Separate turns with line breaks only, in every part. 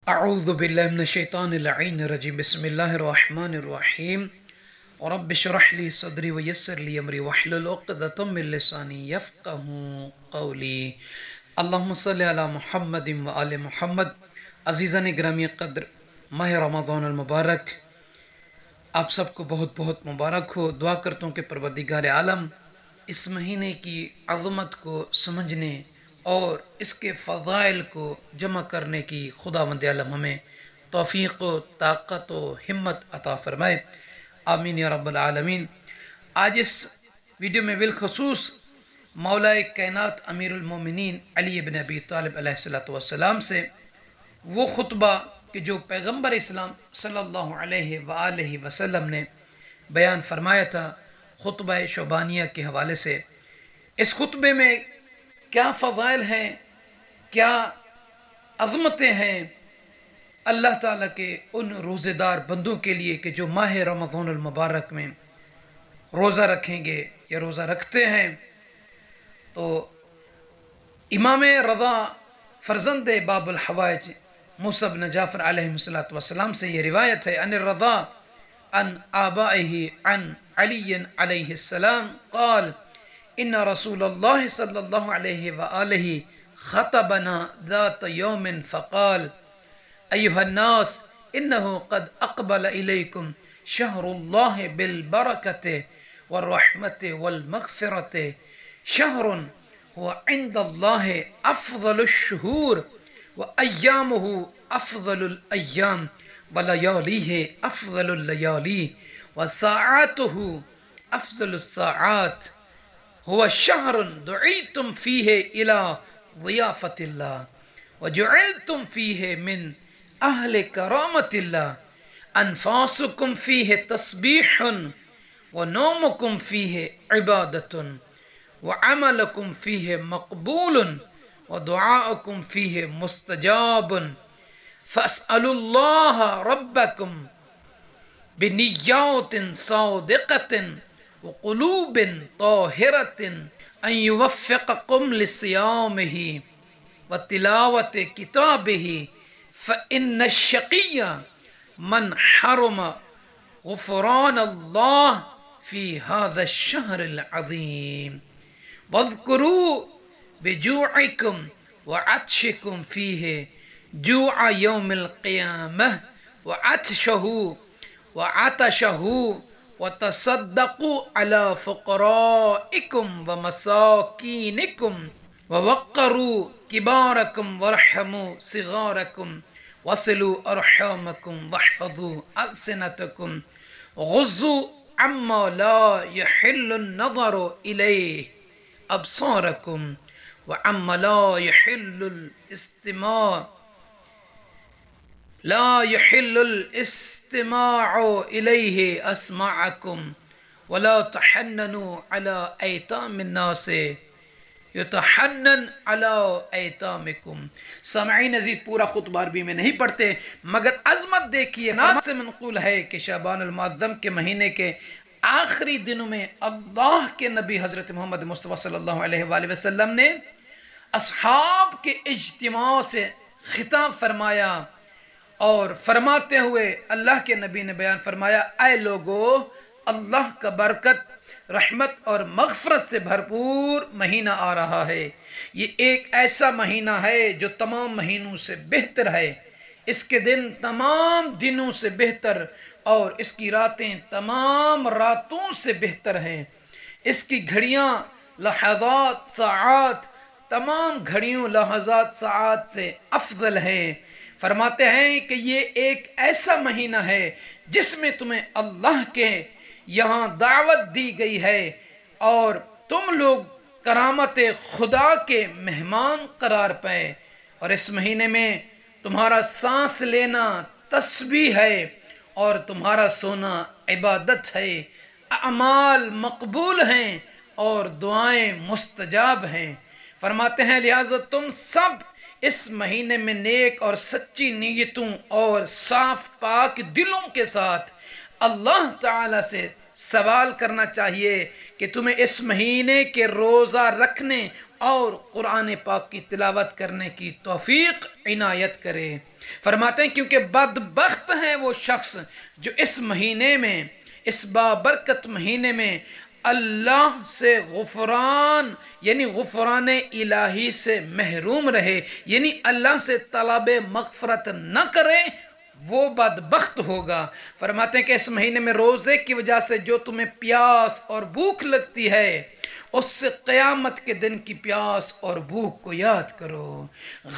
اعوذ باللہ من الشیطان اللعین الرجیم بسم اللہ الرحمن الرحیم رب اشرح لی صدری ویسر لی امری واحلل عقدۃ من لسانی یفقهوا قولی اللہم صلی علی محمد وآل محمد۔ عزیزان گرامی قدر، ماہ رمضان المبارک آپ سب کو بہت بہت مبارک ہو۔ دعا کرتا ہوں کہ پروردگار عالم اس مہینے کی عظمت کو سمجھنے اور اس کے فضائل کو جمع کرنے کی خداوند عالم ہمیں توفیق و طاقت و ہمت عطا فرمائے، آمین یا رب العالمین۔ آج اس ویڈیو میں بالخصوص مولا کائنات امیر المومنین علی بن ابی طالب علیہ السلام سے وہ خطبہ کہ جو پیغمبر اسلام صلی اللہ علیہ وآلہ وسلم نے بیان فرمایا تھا، خطبہ شعبانیہ کے حوالے سے۔ اس خطبے میں کیا فضائل ہیں، کیا عظمتیں ہیں اللہ تعالیٰ کے ان روزے دار بندوں کے لیے کہ جو ماہ رمضان المبارک میں روزہ رکھیں گے یا روزہ رکھتے ہیں۔ تو امام رضا فرزند باب الحوائج موسیٰ بن جعفر علیہ السلام سے یہ روایت ہے، ان الرضا عن آبائه عن علی علیہ السلام قال ان رسول اللہ صلی اللہ علیہ وآلہ خطبنا ذات یوم فقال ایہا الناس انہو قد اقبل الیکم شہر اللہ بالبرکت والرحمت والمغفرت، شہر هو عند اللہ افضل الشہور وایامہ افضل الایام ولیالیہ افضل اللیالی وساعاتہ افضل الساعات، هو شهر دعيتم فيه إلى ضيافة الله وجعلتم فيه من أهل كرامة الله، أنفاسكم فيه تسبيح ونومكم فيه عبادة وعملكم فيه مقبول ودعاءكم فيه مستجاب، فاسألوا الله ربكم بنيات صادقة وقلوب طاہرة ان يوفقكم لصيامه وتلاوة كتابه فإن الشقي من حرم غفران الله في هذا الشهر العظيم، واذكروا بجوعكم وعطشكم فيه جوع يوم القيامة وعطشه وتصدقوا على فقرائكم ومساكينكم ووقروا كباركم وارحموا صغاركم وصلوا أرحامكم واحفظوا ألسنتكم غضوا عما لا يحل النظر إليه أبصاركم وعما لا يحل الاستماع إليه أسماعكم ولا تحننوا على أيتام الناس يتحنن على أيتامكم۔ سامعین عزیز، پورا خطبہ عربی میں نہیں پڑھتے، مگر عظمت دیکھیے۔ نات سے منقول ہے کہ شعبان المعظم کے مہینے کے آخری دنوں میں اللہ کے نبی حضرت محمد مصطفیٰ صلی اللہ علیہ وآلہ وسلم نے اصحاب کے اجتماع سے خطاب فرمایا اور فرماتے ہوئے اللہ کے نبی نے بیان فرمایا، اے لوگو، اللہ کا برکت، رحمت اور مغفرت سے بھرپور مہینہ آ رہا ہے۔ یہ ایک ایسا مہینہ ہے جو تمام مہینوں سے بہتر ہے، اس کے دن تمام دنوں سے بہتر اور اس کی راتیں تمام راتوں سے بہتر ہیں، اس کی گھڑیاں، لحظات، ساعات تمام گھڑیوں، لحظات، ساعات سے افضل ہیں۔ فرماتے ہیں کہ یہ ایک ایسا مہینہ ہے جس میں تمہیں اللہ کے یہاں دعوت دی گئی ہے اور تم لوگ کرامت خدا کے مہمان قرار پائے، اور اس مہینے میں تمہارا سانس لینا تسبیح ہے اور تمہارا سونا عبادت ہے، اعمال مقبول ہیں اور دعائیں مستجاب ہیں۔ فرماتے ہیں لہذا تم سب اس مہینے میں نیک اور سچی نیتوں اور صاف پاک دلوں کے ساتھ اللہ تعالی سے سوال کرنا چاہیے کہ تمہیں اس مہینے کے روزہ رکھنے اور قرآن پاک کی تلاوت کرنے کی توفیق عنایت کرے۔ فرماتے ہیں کیونکہ بدبخت ہے وہ شخص جو اس مہینے میں، اس بابرکت مہینے میں اللہ سے غفران یعنی غفران الہی سے محروم رہے، یعنی اللہ سے طلب مغفرت نہ کرے، وہ بدبخت ہوگا۔ فرماتے ہیں کہ اس مہینے میں روزے کی وجہ سے جو تمہیں پیاس اور بھوک لگتی ہے، اس سے قیامت کے دن کی پیاس اور بھوک کو یاد کرو۔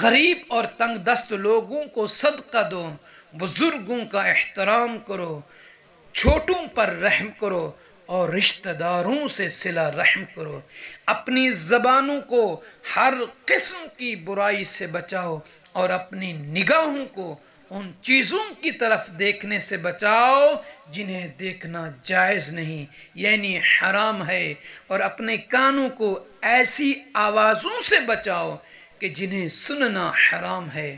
غریب اور تنگ دست لوگوں کو صدقہ دو، بزرگوں کا احترام کرو، چھوٹوں پر رحم کرو اور رشتہ داروں سے صلہ رحم کرو۔ اپنی زبانوں کو ہر قسم کی برائی سے بچاؤ اور اپنی نگاہوں کو ان چیزوں کی طرف دیکھنے سے بچاؤ جنہیں دیکھنا جائز نہیں یعنی حرام ہے، اور اپنے کانوں کو ایسی آوازوں سے بچاؤ کہ جنہیں سننا حرام ہے،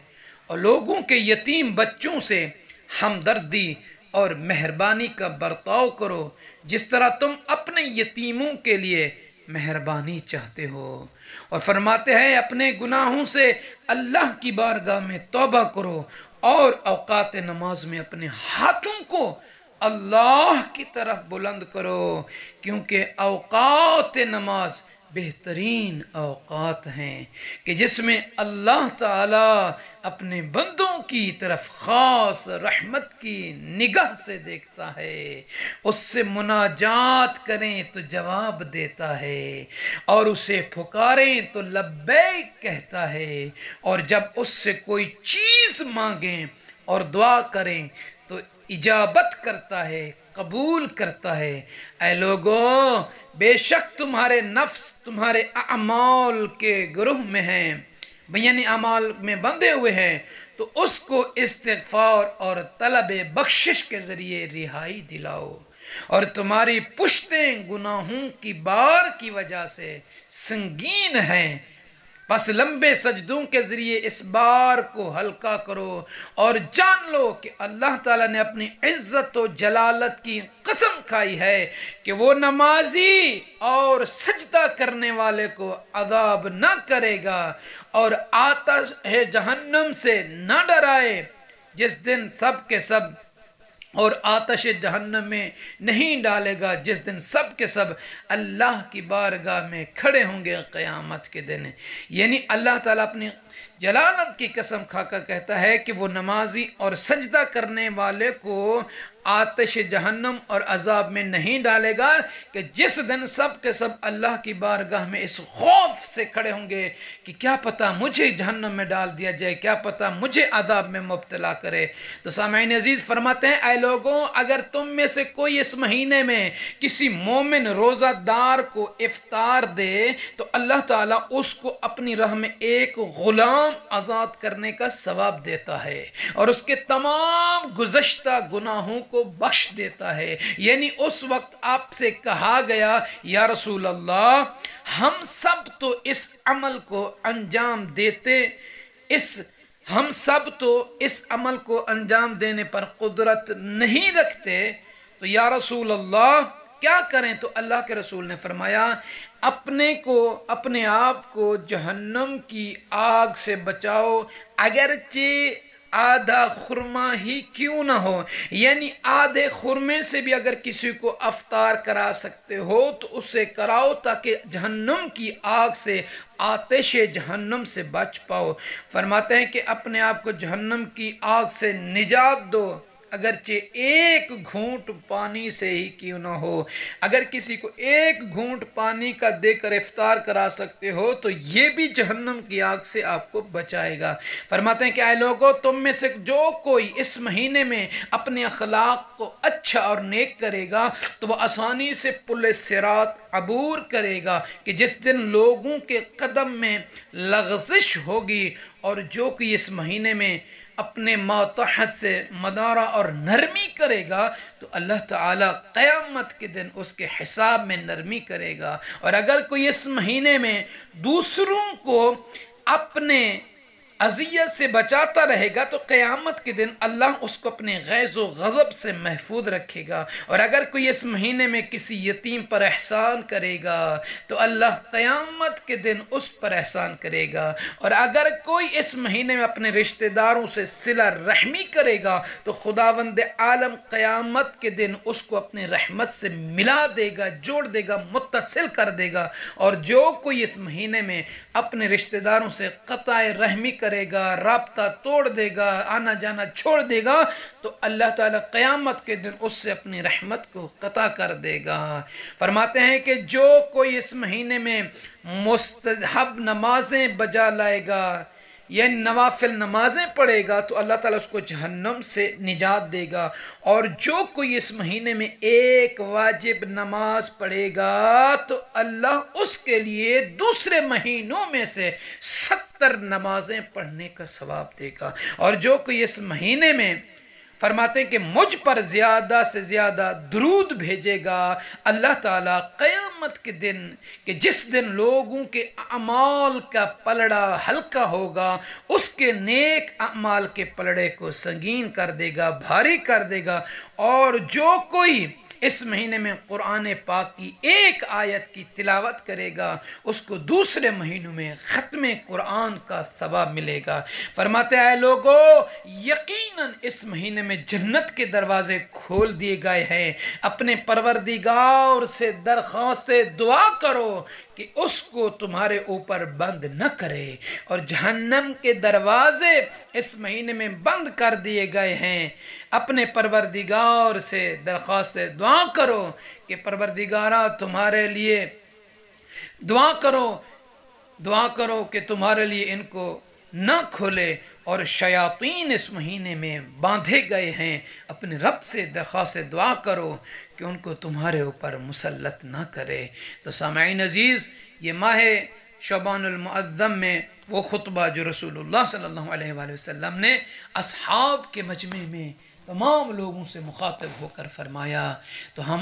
اور لوگوں کے یتیم بچوں سے ہمدردی اور مہربانی کا برتاؤ کرو جس طرح تم اپنے یتیموں کے لیے مہربانی چاہتے ہو۔ اور فرماتے ہیں اپنے گناہوں سے اللہ کی بارگاہ میں توبہ کرو اور اوقات نماز میں اپنے ہاتھوں کو اللہ کی طرف بلند کرو، کیونکہ اوقات نماز بہترین اوقات ہیں کہ جس میں اللہ تعالی اپنے بندوں کی طرف خاص رحمت کی نگاہ سے دیکھتا ہے، اس سے مناجات کریں تو جواب دیتا ہے، اور اسے پکاریں تو لبیک کہتا ہے، اور جب اس سے کوئی چیز مانگیں اور دعا کریں تو اجابت کرتا ہے، قبول کرتا ہے۔ اے لوگو، بے شک تمہارے نفس تمہارے اعمال کے گروہ میں ہیں، یعنی اعمال میں بندھے ہوئے ہیں، تو اس کو استغفار اور طلب بخشش کے ذریعے رہائی دلاؤ، اور تمہاری پشتیں گناہوں کی بار کی وجہ سے سنگین ہیں، پس لمبے سجدوں کے ذریعے اس بار کو ہلکا کرو، اور جان لو کہ اللہ تعالیٰ نے اپنی عزت و جلالت کی قسم کھائی ہے کہ وہ نمازی اور سجدہ کرنے والے کو عذاب نہ کرے گا اور آتش جہنم سے نہ ڈرائے جس دن سب کے سب، اور آتش جہنم میں نہیں ڈالے گا جس دن سب کے سب اللہ کی بارگاہ میں کھڑے ہوں گے قیامت کے دن۔ یعنی اللہ تعالیٰ اپنی جلالت کی قسم کھا کر کہتا ہے کہ وہ نمازی اور سجدہ کرنے والے کو آتش جہنم اور عذاب میں نہیں ڈالے گا کہ جس دن سب کے سب اللہ کی بارگاہ میں اس خوف سے کھڑے ہوں گے کہ کیا پتہ مجھے جہنم میں ڈال دیا جائے، کیا پتہ مجھے عذاب میں مبتلا کرے۔ تو سامعین عزیز فرماتے ہیں اے لوگوں، اگر تم میں سے کوئی اس مہینے میں کسی مومن روزہ دار کو افطار دے تو اللہ تعالیٰ اس کو اپنی راہ میں ایک غلام آزاد کرنے کا ثواب دیتا ہے اور اس کے تمام گزشتہ گناہوں کو بخش دیتا ہے۔ یعنی اس وقت آپ سے کہا گیا یا رسول اللہ، ہم سب تو اس عمل کو انجام دیتے، ہم سب تو اس عمل کو انجام دینے پر قدرت نہیں رکھتے، تو یا رسول اللہ کیا کریں؟ تو اللہ کے رسول نے فرمایا اپنے آپ کو جہنم کی آگ سے بچاؤ، اگرچہ آدھا خرما ہی کیوں نہ ہو، یعنی آدھے خرمے سے بھی اگر کسی کو افطار کرا سکتے ہو تو اسے کراؤ تاکہ جہنم کی آگ سے، آتش جہنم سے بچ پاؤ۔ فرماتے ہیں کہ اپنے آپ کو جہنم کی آگ سے نجات دو، اگرچہ ایک گھونٹ پانی سے ہی کیوں نہ ہو۔ اگر کسی کو ایک گھونٹ پانی کا دے کر افطار کرا سکتے ہو تو یہ بھی جہنم کی آگ سے آپ کو بچائے گا۔ فرماتے ہیں کہ اے لوگو، تم میں سے جو کوئی اس مہینے میں اپنے اخلاق کو اچھا اور نیک کرے گا تو وہ آسانی سے پل صراط عبور کرے گا کہ جس دن لوگوں کے قدم میں لغزش ہوگی، اور جو کہ اس مہینے میں اپنے ماتحت سے مدارہ اور نرمی کرے گا تو اللہ تعالیٰ قیامت کے دن اس کے حساب میں نرمی کرے گا۔ اور اگر کوئی اس مہینے میں دوسروں کو اپنے اذیت سے بچاتا رہے گا تو قیامت کے دن اللہ اس کو اپنے غیظ و غضب سے محفوظ رکھے گا. اور اگر کوئی اس مہینے میں کسی یتیم پر احسان کرے گا تو اللہ قیامت کے دن اس پر احسان کرے گا. اور اگر کوئی اس مہینے میں اپنے رشتہ داروں سے صلہ رحمی کرے گا تو خداوند عالم قیامت کے دن اس کو اپنی رحمت سے ملا دے گا، جوڑ دے گا، متصل کر دے گا. اور جو کوئی اس مہینے میں اپنے رشتہ داروں سے قطع رحمی کرے گا، رابطہ توڑ دے گا، آنا جانا چھوڑ دے گا تو اللہ تعالیٰ قیامت کے دن اس سے اپنی رحمت کو قطع کر دے گا. فرماتے ہیں کہ جو کوئی اس مہینے میں مستحب نمازیں بجا لائے گا، یعنی نوافل نمازیں پڑھے گا تو اللہ تعالیٰ اس کو جہنم سے نجات دے گا. اور جو کوئی اس مہینے میں ایک واجب نماز پڑھے گا تو اللہ اس کے لیے دوسرے مہینوں میں سے 70 نمازیں پڑھنے کا ثواب دے گا. اور جو کوئی اس مہینے میں فرماتے ہیں کہ مجھ پر زیادہ سے زیادہ درود بھیجے گا، اللہ تعالیٰ قیامت کے دن کہ جس دن لوگوں کے اعمال کا پلڑا ہلکا ہوگا اس کے نیک اعمال کے پلڑے کو سنگین کر دے گا، بھاری کر دے گا. اور جو کوئی اس مہینے میں قرآن پاک کی ایک آیت کی تلاوت کرے گا اس کو دوسرے مہینوں میں ختم قرآن کا ثواب ملے گا. فرماتے ہیں اے لوگو، یقیناً اس مہینے میں جنت کے دروازے کھول دیے گئے ہیں. اپنے پروردگار سے درخواست دعا کرو کہ اس کو تمہارے اوپر بند نہ کرے، اور جہنم کے دروازے اس مہینے میں بند کر دیے گئے ہیں. اپنے پروردگار سے درخواست دعا کرو کہ پروردگارہ تمہارے لیے دعا کرو کہ تمہارے لیے ان کو نہ کھولے. اور شیاطین اس مہینے میں باندھے گئے ہیں، اپنے رب سے درخواست دعا کرو کہ ان کو تمہارے اوپر مسلط نہ کرے. تو سامعین عزیز، یہ ماہ شعبان المعظم میں وہ خطبہ جو رسول اللہ صلی اللہ علیہ وآلہ وسلم نے اصحاب کے مجمع میں تمام لوگوں سے مخاطب ہو کر فرمایا، تو ہم